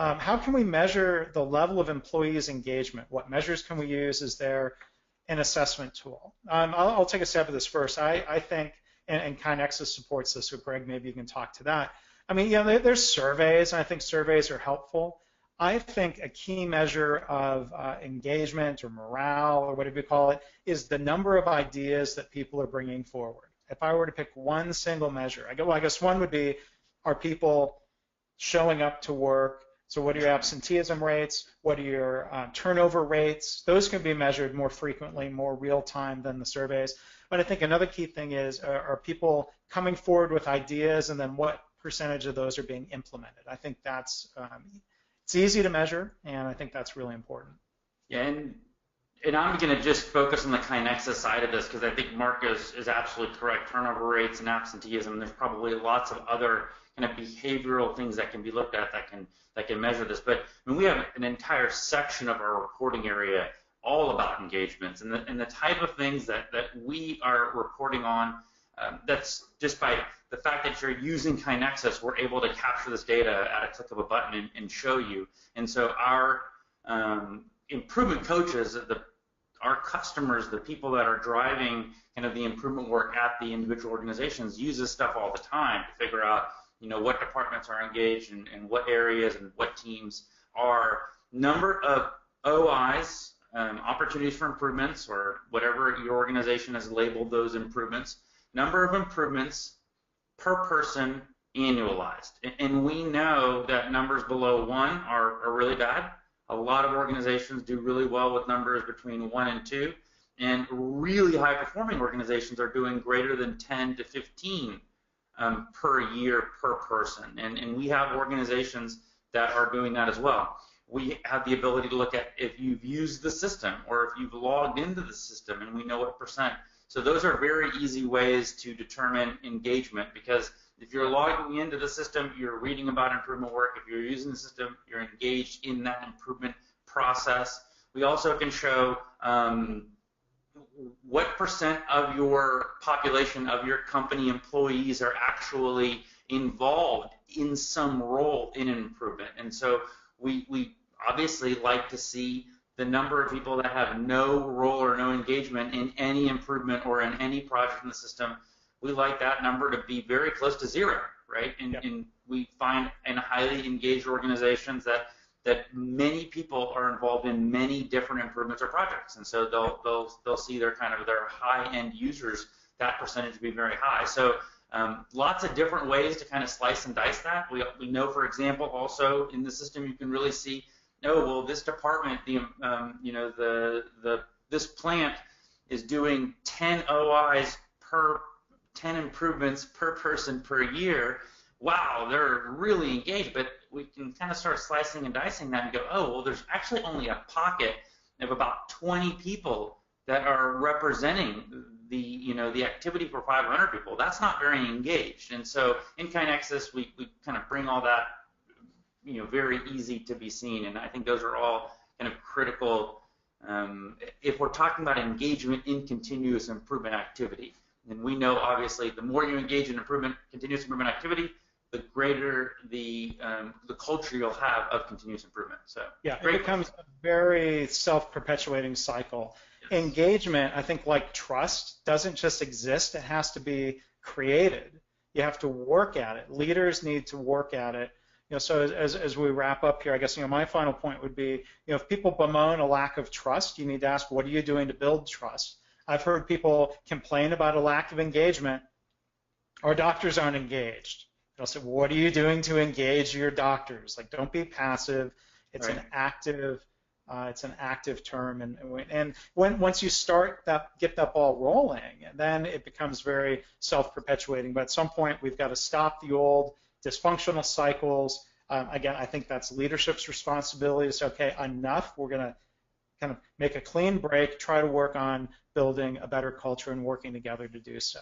how can we measure the level of employees' engagement? What measures can we use? Is there an assessment tool? I'll take a step at this first. I think, and KaiNexus supports this, so Greg, maybe you can talk to that. I mean, yeah, there's surveys, and I think surveys are helpful. I think a key measure of engagement or morale or whatever you call it is the number of ideas that people are bringing forward. If I were to pick one single measure, I guess one would be, are people showing up to work? So what are your absenteeism rates? What are your turnover rates? Those can be measured more frequently, more real time than the surveys. But I think another key thing is, are people coming forward with ideas, and then what percentage of those are being implemented? I think that's, it's easy to measure, and I think that's really important. Yeah, and I'm going to just focus on the KaiNexus side of this, because I think Mark is absolutely correct. Turnover rates and absenteeism, there's probably lots of other kind of behavioral things that can be looked at that can measure this. But I mean, we have an entire section of our reporting area all about engagements and the type of things that we are reporting on. That's just by the fact that you're using KaiNexus, we're able to capture this data at a click of a button and show you. And so our improvement coaches, our customers, the people that are driving kind of the improvement work at the individual organizations, use this stuff all the time to figure out, you know, what departments are engaged and what areas and what teams are. Number of OIs, opportunities for improvements, or whatever your organization has labeled those improvements. Number of improvements per person annualized. And we know that numbers below 1 are really bad. A lot of organizations do really well with numbers between 1 and 2. And really high performing organizations are doing greater than 10 to 15 per year per person. And we have organizations that are doing that as well. We have the ability to look at if you've used the system or if you've logged into the system, and we know what percent. So those are very easy ways to determine engagement, because if you're logging into the system, you're reading about improvement work. If you're using the system, you're engaged in that improvement process. We also can show what percent of your population, of your company employees, are actually involved in some role in an improvement. And so we obviously like to see the number of people that have no role or no engagement in any improvement or in any project in the system. We like that number to be very close to 0, right? And we find in highly engaged organizations that many people are involved in many different improvements or projects, and so they'll see their high-end users, that percentage to be very high. So lots of different ways to kind of slice and dice that. We know, for example, also in the system you can really see, oh, well, this department, this plant is doing 10 OIs per 10 improvements per person per year. Wow, they're really engaged, but we can kind of start slicing and dicing that and go, oh, well, there's actually only a pocket of about 20 people that are representing the activity for 500 people. That's not very engaged. And so in KaiNexus, we kind of bring all that, very easy to be seen. And I think those are all kind of critical if we're talking about engagement in continuous improvement activity. And we know, obviously, the more you engage in continuous improvement activity, the greater the culture you'll have of continuous improvement. So yeah, it becomes a very self-perpetuating cycle. Yes. Engagement, I think, like trust, doesn't just exist. It has to be created. You have to work at it. Leaders need to work at it. So as we wrap up here, I guess my final point would be, if people bemoan a lack of trust, you need to ask, what are you doing to build trust? I've heard people complain about a lack of engagement. Our doctors aren't engaged. They'll say, well, what are you doing to engage your doctors? Like, don't be passive. It's right. It's an active term, and once you get that ball rolling, then it becomes very self-perpetuating. But at some point, we've got to stop the old dysfunctional cycles. Again, I think that's leadership's responsibility to say, okay, enough. We're going to kind of make a clean break, try to work on building a better culture and working together to do so.